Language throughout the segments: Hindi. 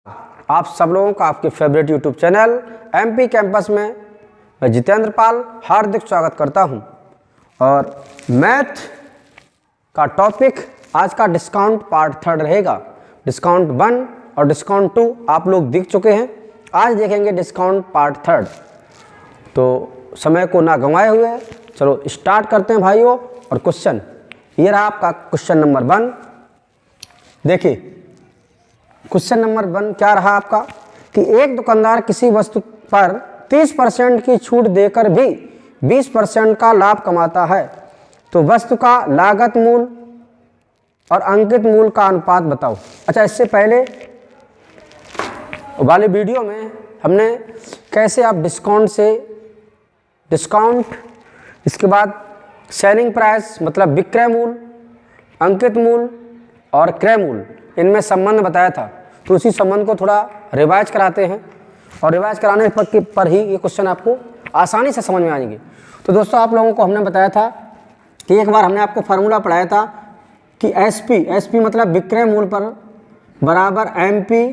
आप सब लोगों का आपके favourite YouTube channel MP campus में मैं जितेंद्र पाल हार्दिक स्वागत करता हूं। और मैथ का टॉपिक आज का डिस्काउंट पार्ट 3 रहेगा। डिस्काउंट 1 और डिस्काउंट 2 आप लोग देख चुके हैं, आज देखेंगे डिस्काउंट पार्ट 3। तो समय को ना गंवाए हुए चलो स्टार्ट करते हैं भाइयों। और क्वेश्चन ये रहा आपका क्वेश्चन नंबर 1। देखिए क्वेश्चन नंबर 1 क्या रहा आपका कि एक दुकानदार किसी वस्तु पर 30% की छूट देकर भी 20% का लाभ कमाता है, तो वस्तु का लागत मूल्य और अंकित मूल्य का अनुपात बताओ। अच्छा, इससे पहले वाले वीडियो में हमने कैसे आप डिस्काउंट इसके बाद सेलिंग प्राइस मतलब विक्रय मूल्य, अंकित मूल्य और क्रय मूल्य, इनमें संबंध बताया था। तो उसी संबंध को थोड़ा रिवाइज कराते हैं और रिवाइज कराने पर ही ये क्वेश्चन आपको आसानी से समझ में आ जाएंगे। तो दोस्तों आप लोगों को हमने बताया था कि एक बार हमने आपको फार्मूला पढ़ाया था कि एसपी मतलब विक्रय मूल्य पर बराबर MP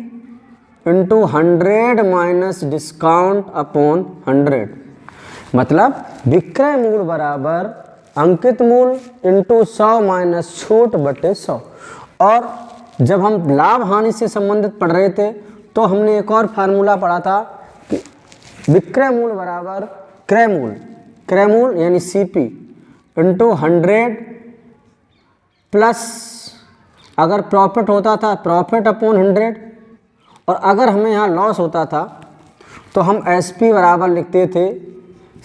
into 100 minus discount upon 100, मतलब विक्रय मूल्य बराबर अंकित मूल्य इंटू 100 माइनस छूट बटे 100। और जब हम लाभ हानि से संबंधित पढ़ रहे थे तो हमने एक और फार्मूला पढ़ा था कि विक्रय मूल्य बराबर क्रय मूल्य यानी सीपी इंटू 100 प्लस अगर प्रॉफिट होता था प्रॉफिट अपॉन 100, और अगर हमें यहाँ लॉस होता था तो हम एसपी बराबर लिखते थे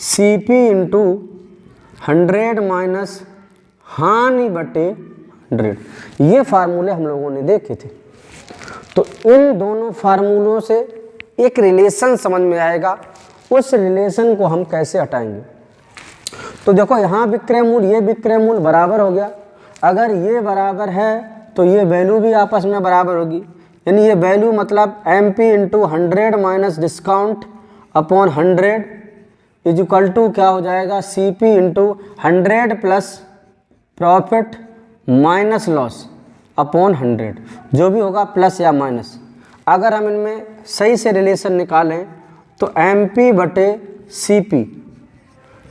सीपी इंटू 100 माइनस हानि बटे 100। ये फार्मूले हम लोगों ने देखे थे। तो इन दोनों फार्मूलों से एक रिलेशन समझ में आएगा, उस रिलेशन को हम कैसे हटाएंगे। तो देखो यहाँ विक्रय मूल्य ये विक्रय मूल्य बराबर हो गया, अगर ये बराबर है तो ये वैल्यू भी आपस में बराबर होगी, यानी ये वैल्यू मतलब MP into 100 minus discount upon 100 is equal to क्या हो जाएगा CP into 100 plus profit minus loss upon 100, जो भी होगा प्लस या माइनस। अगर हम इनमें सही से रिलेशन निकालें तो एम पी बटे सी पी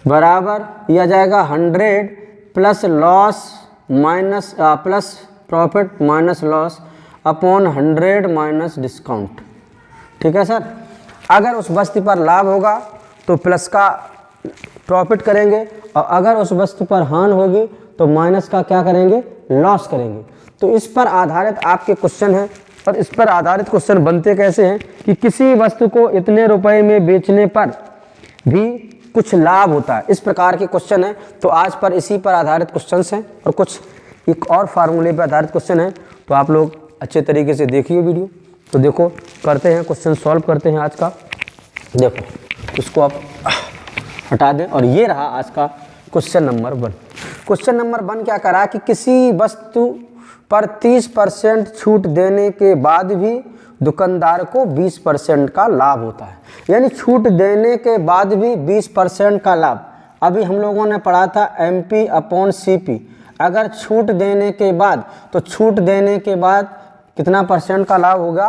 बराबर यह जाएगा 100 plus loss minus plus profit minus loss upon 100 minus discount. ठीक है सर। अगर उस वस्तु पर लाभ होगा तो प्लस का प्रॉफिट करेंगे, और अगर उस वस्तु पर हानि होगी तो माइनस का क्या करेंगे, लॉस करेंगे। तो इस पर आधारित आपके क्वेश्चन है, और इस पर आधारित क्वेश्चन बनते कैसे हैं कि किसी वस्तु को इतने रुपए में बेचने पर भी कुछ लाभ होता है, इस प्रकार के क्वेश्चन है। तो आज पर इसी पर आधारित क्वेश्चंस हैं और कुछ एक और फार्मूले पर आधारित क्वेश्चन है। तो आप लोग अच्छे तरीके से देखिए वीडियो। तो देखो करते हैं क्वेश्चन सॉल्व करते हैं आज का। देखो इसको आप हटा दें, और ये रहा आज का क्वेश्चन नंबर 1। क्वेश्चन नंबर 1 क्या करा कि किसी वस्तु पर 30% छूट देने के बाद भी दुकानदार को 20% का लाभ होता है, यानी छूट देने के बाद भी 20% का लाभ। अभी हम लोगों ने पढ़ा था एमपी अपॉन सीपी, अगर छूट देने के बाद तो छूट देने के बाद कितना परसेंट का लाभ होगा,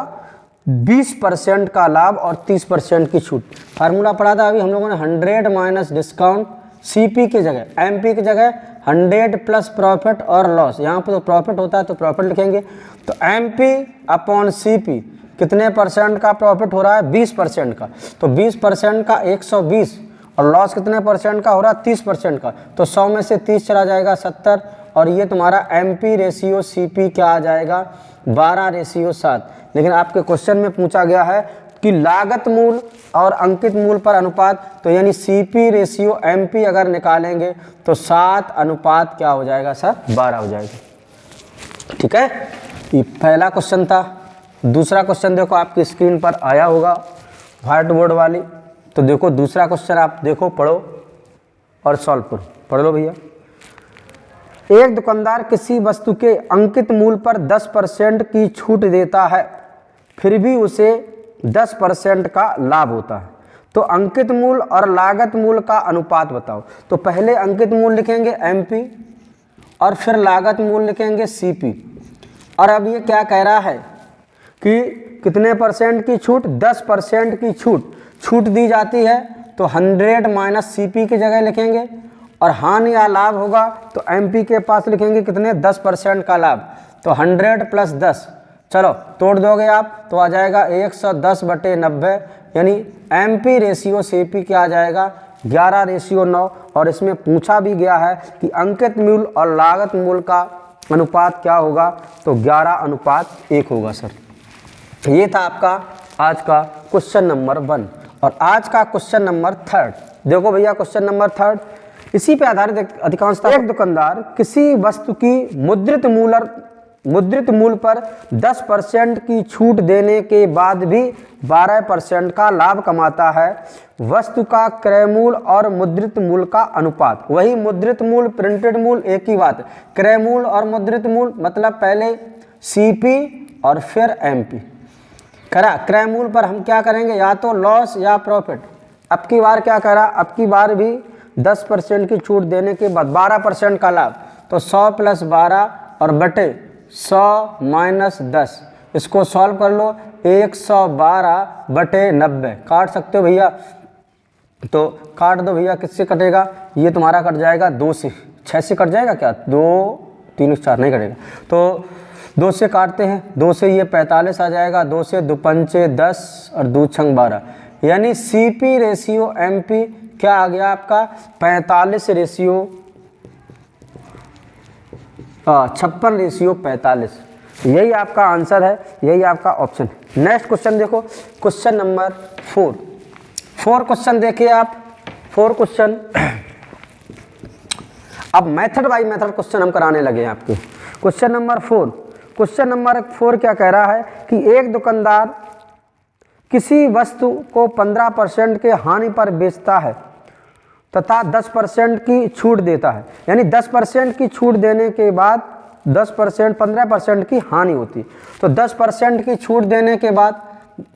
20% का लाभ और 30% की छूट। फार्मूला पढ़ा था अभी हम लोगों ने 100 माइनस डिस्काउंट सीपी की जगह एमपी की जगह 100 प्लस प्रॉफिट और लॉस, यहाँ पर तो प्रॉफिट होता है तो प्रॉफिट लिखेंगे। तो एमपी अपॉन सीपी कितने परसेंट का प्रॉफिट हो रहा है, 20% का, तो 20% का 120, और लॉस कितने परसेंट का हो रहा है, 30% का, तो 100 में से 30 चला जाएगा 70, और ये तुम्हारा एमपी रेशियो सीपी क्या आ जाएगा 12:7। लेकिन आपके क्वेश्चन में पूछा गया है कि लागत मूल्य और अंकित मूल्य पर अनुपात, तो यानी सीपी रेशियो एमपी अगर निकालेंगे तो 7 अनुपात क्या हो जाएगा सर, 12 हो जाएगा। ठीक है, ये पहला क्वेश्चन था। दूसरा क्वेश्चन देखो आपकी स्क्रीन पर आया होगा व्हाइट बोर्ड वाली। तो देखो दूसरा क्वेश्चन आप देखो, पढ़ो और सॉल्व करो। पढ़ लो भैया। एक दुकानदार किसी वस्तु के अंकित मूल्य पर 10% की छूट देता है, फिर भी उसे 10% का लाभ होता है, तो अंकित मूल्य और लागत मूल्य का अनुपात बताओ। तो पहले अंकित मूल्य लिखेंगे एमपी और फिर लागत मूल्य लिखेंगे सीपी। और अब ये क्या कह रहा है कि कितने परसेंट की छूट? 10% की छूट दी जाती है तो 100 माइनस CP की जगह लिखेंगे, और हानि या लाभ होगा तो MP के पास लिखेंगे कितने? 10% का लाभ, तो 100 प्लस 10, चलो तोड़ दोगे आप तो आ जाएगा 110/90, यानी MP रेशियो CP क्या आ जाएगा? 11:9। और इसमें पूछा भी गया है कि अंकित मूल्य और लागत मूल्य का अनुपात क्या होगा, तो 11:1 होगा सर। ये था आपका आज का क्वेश्चन नंबर 1। और आज का क्वेश्चन नंबर 3, देखो भैया क्वेश्चन नंबर 3, इसी पे आधारित अधिकांशतः एक दुकानदार किसी वस्तु की मुद्रित मूल्य पर 10% की छूट देने के बाद भी 12% का लाभ कमाता है। वस्तु का क्रय मूल्य और मुद्रित मूल्य का अनुपात, वही मुद्रित मूल्य प्रिंटेड मूल्य एक ही बात है, क्रय मूल्य और मुद्रित मूल्य मतलब पहले CP और फिर MP करा। क्रय मूल्य पर हम क्या करेंगे? या तो लॉस या प्रॉफिट। अब की बार क्या करा? अब की बार भी 10% की छूट देने के बाद 12% का लाभ, तो 100 प्लस 12 और बटे 100 माइनस 10, इसको सॉल्व कर लो, 112/90 काट सकते हो भैया, तो काट दो भैया, किससे कटेगा? ये तुम्हारा कट जाएगा 2 से, 6 से कट जाएगा क्या? 2 3 4 नहीं कटेगा, तो 2 से काटते हैं, 2 से ये 45 आ जाएगा, 2 से 2 पंचे 10 और 2 छंग 12, यानी CP रेशियो MP क्या आ गया आपका? 56:45, यही आपका आंसर है, यही आपका ऑप्शन है। नेक्स्ट क्वेश्चन देखो, क्वेश्चन नंबर 4 क्वेश्चन देखिए आप, 4 क्वेश्चन। अब मेथड बाय मेथड क्वेश्चन हम कराने लगे हैं आपके। क्वेश्चन नंबर 4, क्वेश्चन नंबर 4 क्या कह रहा है कि एक दुकानदार किसी वस्तु को 15% के हानि पर बेचता है तथा 10% की छूट देता है, यानी 10% की छूट देने के बाद 15% की हानि होती है, तो 10% की छूट देने के बाद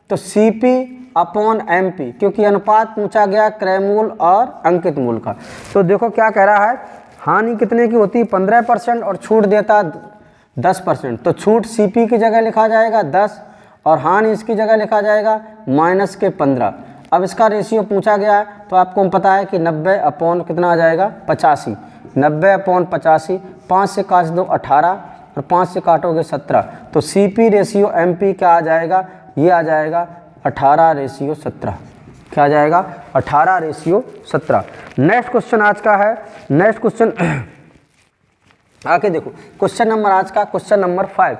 तो CP/MP, क्योंकि अनुपात पूछा गया क्रय मूल्य और अंकित मूल्य का। तो देखो क्या कह रहा है, हानि कितने की होती है? 15% और छूट देता 10%, तो छूट CP की जगह लिखा जाएगा 10 और हानि इसकी जगह लिखा जाएगा -15। अब इसका रेशियो पूछा गया है तो आपको पता है कि 90 कितना आ जाएगा? 85, 90/85, 5 से काट दो 18 और 5 से काटोगे 17, तो CP रेशियो MP क्या आ जाएगा? ये आ जाएगा 18:17, क्या आ जाएगा? 18:17। नेक्स्ट क्वेश्चन आज का है, नेक्स्ट क्वेश्चन आके देखो, क्वेश्चन नंबर आज का क्वेश्चन नंबर 5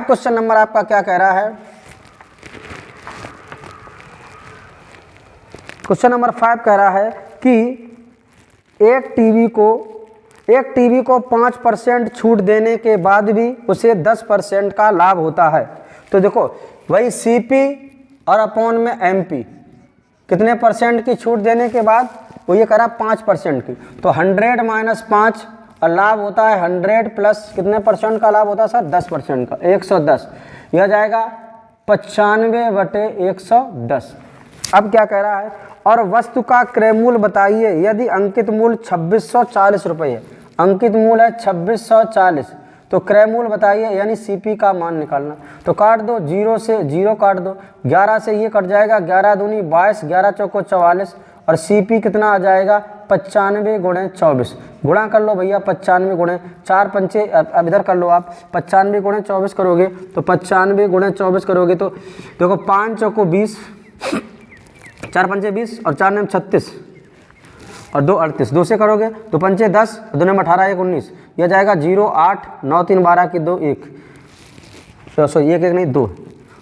क्वेश्चन नंबर आपका क्या कह रहा है? क्वेश्चन नंबर 5 कह रहा है कि एक टीवी को 5% छूट देने के बाद भी उसे 10% का लाभ होता है। तो देखो वही CP और अपॉन में MP कितने परसेंट की छूट देने के बाद वो ये करा 5% की, तो 100 माइनस 5 और लाभ होता है 100 प्लस कितने परसेंट का लाभ होता है सर? 10% का, 110, यह जाएगा 95/110। अब क्या कह रहा है? और वस्तु का क्रय मूल्य बताइए यदि अंकित मूल्य 2640 रुपये है, अंकित मूल्य है 2640, तो क्रय मूल्य बताइए, यानी CP का मान निकालना। तो काट दो, 0 से 0 काट दो, 11 से ये कट जाएगा, 11 दूनी 22, 11 चौको 44, और CP कितना आ जाएगा? 95 गुणे 24, गुणा कर लो भैया, 95 गुणे 4 पंचे, अब इधर कर लो आप, 95 गुणे 24 करोगे तो 95 गुणे 24 करोगे तो देखो 5 चौको 20, 4 पंचे 20 और 4 9 36 और 2 38, 2 से करोगे तो पंचे 10, 2 9 18, 1 19, यह जाएगा 0 8 9 3 12 की 2 1, सो 1 1 नहीं 2,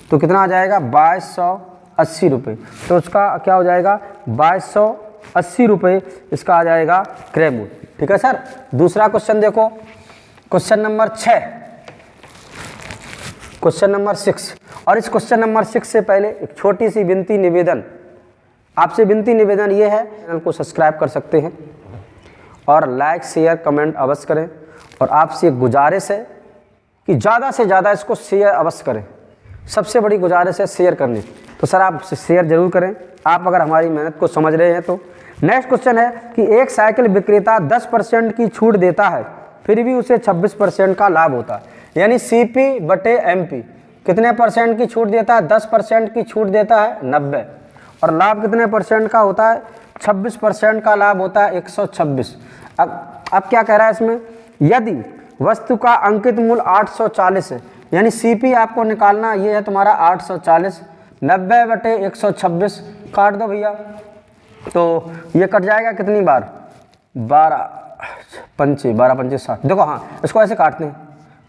तो कितना आ जाएगा? 2280 रुपये। तो उसका क्या हो जाएगा? 2280 रुपये इसका आ जाएगा क्रय मूल्य। ठीक है सर। दूसरा क्वेश्चन देखो, क्वेश्चन नंबर 6, क्वेश्चन नंबर 6। और इस क्वेश्चन नंबर 6 से पहले एक छोटी सी विनती निवेदन, आपसे विनती निवेदन ये है, चैनल को सब्सक्राइब कर सकते हैं और लाइक शेयर कमेंट अवश्य करें, और आपसे एक गुजारिश है कि ज़्यादा से ज़्यादा इसको शेयर अवश्य करें, सबसे बड़ी गुजारिश है शेयर करनी। तो सर आप शेयर जरूर करें, आप अगर हमारी मेहनत को समझ रहे हैं तो। नेक्स्ट क्वेश्चन है कि एक साइकिल विक्रेता 10% की छूट देता है फिर भी उसे 26% का लाभ होता है, यानी CP/MP कितने परसेंट की छूट देता है? 10% की छूट देता है 90। और लाभ कितने परसेंट का होता है? 26% का लाभ होता है 126। अब क्या कह रहा है इसमें? यदि वस्तु का अंकित मूल्य 840 है, यानी सीपी आपको निकालना, ये है तुम्हारा 840, 90/126 काट दो भैया, तो ये कट जाएगा कितनी बार? 12 पंचे 60। देखो हाँ, इसको ऐसे काटते हैं,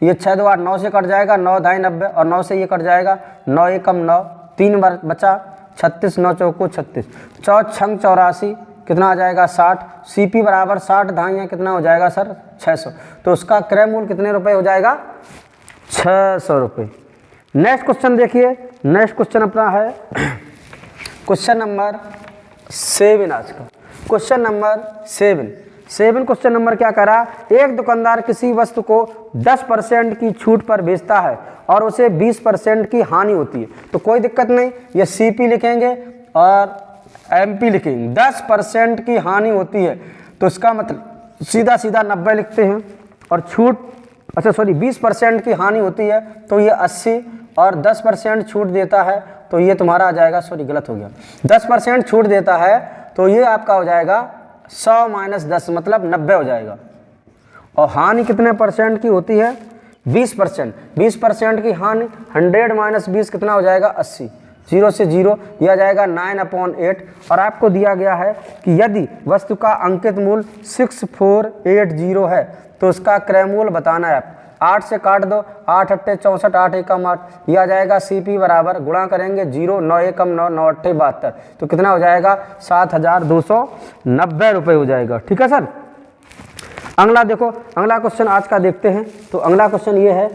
ये 6 2 8 9 से कट जाएगा, 9 ढाई 90, और 9 से ये कट जाएगा, 9 एकम 9, 3 बार बचा 36, 9 चौको 36, 4 छंग 84, कितना आ जाएगा? 60। सीपी बराबर 60 ढाई कितना हो जाएगा सर? 600। तो उसका क्रय मूल्य कितने रुपए हो जाएगा? 600 रुपये। नेक्स्ट क्वेश्चन देखिए, नेक्स्ट क्वेश्चन अपना है क्वेश्चन नंबर 7 आज का। क्वेश्चन नंबर 7 क्वेश्चन नंबर क्या कह रहा? एक दुकानदार किसी वस्तु को 10% की छूट पर बेचता है और उसे 20% की हानि होती है। तो कोई दिक्कत नहीं, ये सीपी लिखेंगे और एमपी लिखेंगे। 10% की हानि होती है तो इसका मतलब सीधा सीधा 90 लिखते हैं, और छूट, अच्छा सॉरी 20% की हानि होती है तो ये 80, और 10% छूट देता है तो ये तुम्हारा आ जाएगा, सॉरी गलत हो गया, 10% छूट देता है तो ये आपका हो जाएगा 100 - 10 मतलब 90 हो जाएगा। और हानि कितने परसेंट की होती है? 20%। 20% की हानि 100 - 20 कितना हो जाएगा? 80। 0 से 0 यह आ जाएगा 9/8। और आपको दिया गया है कि यदि वस्तु का अंकित मूल्य 6480 है तो उसका क्रय मूल्य बताना है। 8 से काट दो, 8 अट्ठे 64, 8 एकम 8, यह आ जाएगा सीपी बराबर, गुणा करेंगे 0, 9 एकम 9, 9 अट्ठे 72, तो कितना हो जाएगा? 7290 रुपये हो जाएगा। ठीक है सर। अगला देखो, अगला क्वेश्चन आज का देखते हैं। तो अगला क्वेश्चन ये है,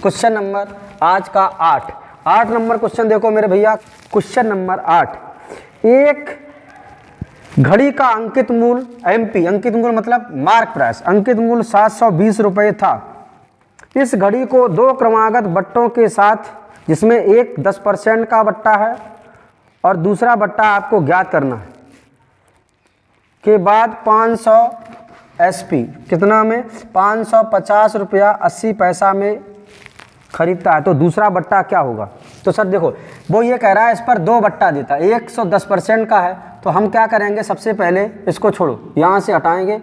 क्वेश्चन नंबर आज का 8 नंबर क्वेश्चन देखो मेरे भैया। क्वेश्चन नंबर 8, एक घड़ी का अंकित मूल्य एमपी, अंकित मूल्य मतलब मार्क प्राइस, अंकित मूल्य 720 रुपये था। इस घड़ी को 2 क्रमागत बट्टों के साथ, जिसमें एक 10% का बट्टा है और दूसरा बट्टा आपको ज्ञात करना है, के बाद 500 एसपी कितना में? 550 रुपया 80 पैसा में खरीदता है। तो दूसरा बट्टा क्या होगा? तो सर देखो, वो ये कह रहा है इस पर 2 बट्टा देता है, 110% का है। तो हम क्या करेंगे, सबसे पहले इसको छोड़ो, यहाँ से हटाएंगे,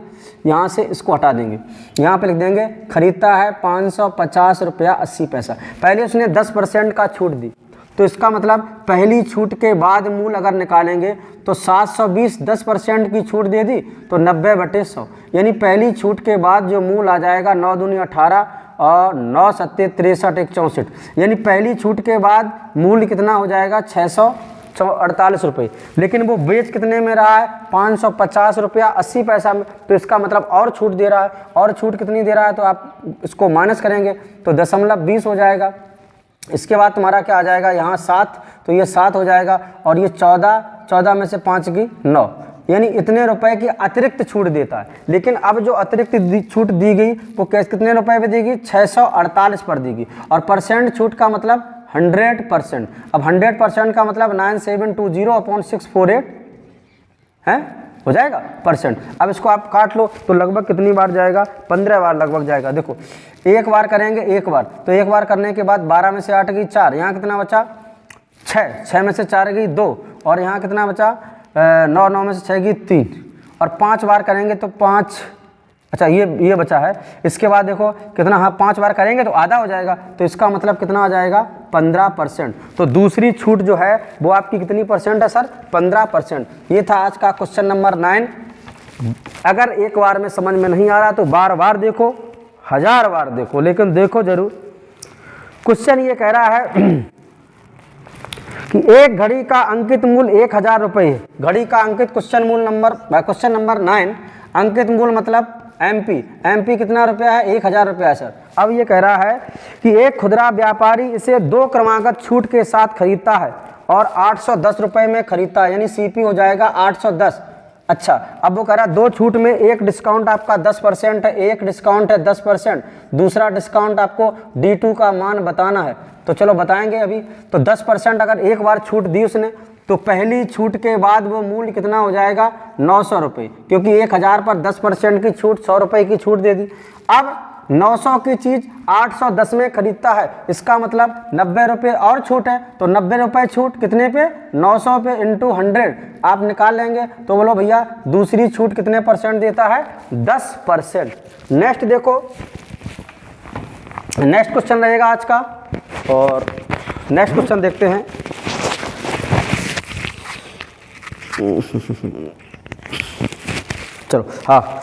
यहाँ से इसको हटा देंगे, यहाँ पे लिख देंगे खरीदता है 550 रुपया 80 पैसा। पहले उसने 10% का छूट दी, तो इसका मतलब पहली छूट के बाद मूल अगर निकालेंगे तो 720, 10% की छूट दे दी तो 90/100, यानी पहली छूट के बाद जो मूल आ जाएगा 9 दूनी 18 और 9 सत्ते 63 1 64, यानी पहली छूट के बाद मूल्य कितना हो जाएगा? 648 रुपये। लेकिन वो बेच कितने में रहा है? 550 रुपया 80 पैसा में। तो इसका मतलब और छूट दे रहा है, और छूट कितनी दे रहा है? तो आप इसको माइनस करेंगे तो 0.20 हो जाएगा। इसके बाद तुम्हारा क्या आ जाएगा? यहाँ 7, तो ये 7 हो जाएगा, और ये 14 में से 5 की 9, यानी इतने रुपए की अतिरिक्त छूट देता है। लेकिन अब जो अतिरिक्त छूट दी गई वो कितने रुपए पे दी गई? 648 पर दी गई। और परसेंट छूट का मतलब 100%। अब 100% का मतलब 9720/648 है, हो जाएगा परसेंट। अब इसको आप काट लो तो लगभग कितनी बार जाएगा? 15 बार लगभग जाएगा। देखो, एक बार करेंगे, एक बार, तो एक बार करने के बाद 12 में से 8 गई 4, यहाँ कितना बचा? 6 में से 4 गई 2, और यहाँ कितना बचा? 9 में से 6 गई 3, और 5 बार करेंगे तो 5, अच्छा ये बचा है। इसके बाद देखो कितना, हाँ 5 बार करेंगे तो आधा हो जाएगा, तो इसका मतलब कितना आ जाएगा? 15%। तो दूसरी छूट जो है वो आपकी कितनी परसेंट है सर? 15%। ये था आज का क्वेश्चन नंबर 9। अगर एक बार में समझ में नहीं आ रहा तो बार बार देखो, 1000 बार देखो, लेकिन देखो जरूर। क्वेश्चन ये कह रहा है कि एक घड़ी का अंकित मूल्य 1000 रुपये है। घड़ी का अंकित क्वेश्चन नंबर 9, अंकित मूल्य मतलब एमपी कितना रुपया है? 1000 रुपया है सर। अब ये कह रहा है कि एक खुदरा व्यापारी इसे 2 क्रमागत छूट के साथ खरीदता है और 810 रुपये में खरीदता है, यानी सीपी हो जाएगा 810। अच्छा, अब वो कह रहा है 2 छूट में एक डिस्काउंट आपका 10% है, एक डिस्काउंट है 10%, दूसरा डिस्काउंट आपको D2 का मान बताना है। तो चलो बताएंगे अभी। तो 10% अगर एक बार छूट दी उसने तो पहली छूट के बाद वो मूल्य कितना हो जाएगा 900 रुपये, क्योंकि 1000 पर 10% की छूट 100 रुपये की छूट दे दी। अब 900 की चीज़ 810 में खरीदता है, इसका मतलब 90 रुपये और छूट है, तो 90 रुपये छूट कितने पे 900 पे इंटू 100 आप निकाल लेंगे। तो बोलो भैया दूसरी छूट कितने % देता है 10%। नेक्स्ट देखो, नेक्स्ट क्वेश्चन रहेगा आज का, और नेक्स्ट क्वेश्चन देखते हैं। चलो हाँ,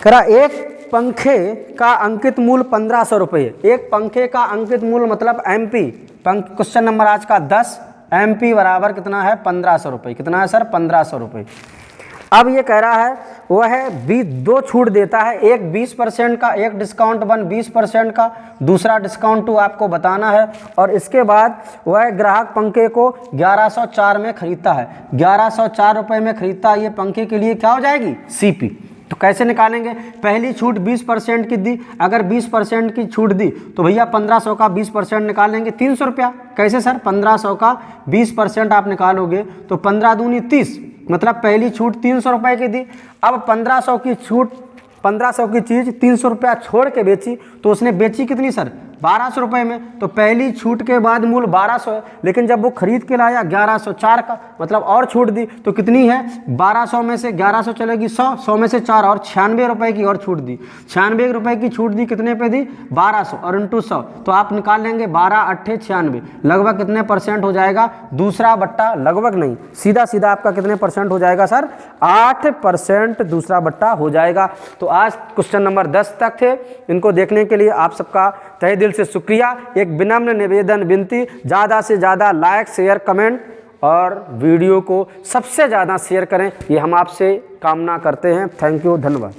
करा एक पंखे का अंकित मूल्य 1500 रुपये है। एक पंखे का अंकित मूल्य मतलब MP, क्वेश्चन नंबर आज का 10, MP बराबर कितना है 1500 रुपये। कितना है सर 1500 रुपये। अब ये कह रहा है वह है 2 छूट देता है, एक 20% का, एक डिस्काउंट 1 20% का, दूसरा डिस्काउंट 2 आपको बताना है। और इसके बाद वह ग्राहक पंखे को 1104 में खरीदता है, 1104 रुपये में खरीदता है। ये पंखे के लिए क्या हो जाएगी CP। तो कैसे निकालेंगे, पहली छूट 20% की दी, अगर 20% की छूट दी तो भैया 1500 का 20% निकालेंगे 300 रुपया। कैसे सर 1500 का 20% आप निकालोगे तो 15 दूनी 30, मतलब पहली छूट 300 रुपये की दी। अब 1500 की छूट, 1500 की चीज़ 300 रुपया छोड़ के बेची, तो उसने बेची कितनी सर 1200 रुपये में। तो पहली छूट के बाद मूल्य 1200 है, लेकिन जब वो खरीद के लाया 1104 का, मतलब और छूट दी तो कितनी है 1200 में से 1100 चलेगी 100, 100 में से 4 और 96 रुपये की और छूट दी। 96 रुपये की छूट दी, कितने पे दी 1200 और इंटू 100, तो आप निकाल लेंगे 12 8 96, लगभग कितने % हो जाएगा, दूसरा बट्टा, लगभग नहीं सीधा सीधा आपका कितने % हो जाएगा सर 8% दूसरा बट्टा हो जाएगा। तो आज क्वेश्चन नंबर 10 तक थे, इनको देखने के लिए आप सबका तहे दिल से शुक्रिया। एक विनम्र निवेदन विनती, ज़्यादा से ज़्यादा लाइक शेयर कमेंट और वीडियो को सबसे ज़्यादा शेयर करें, ये हम आपसे कामना करते हैं। थैंक यू, धन्यवाद।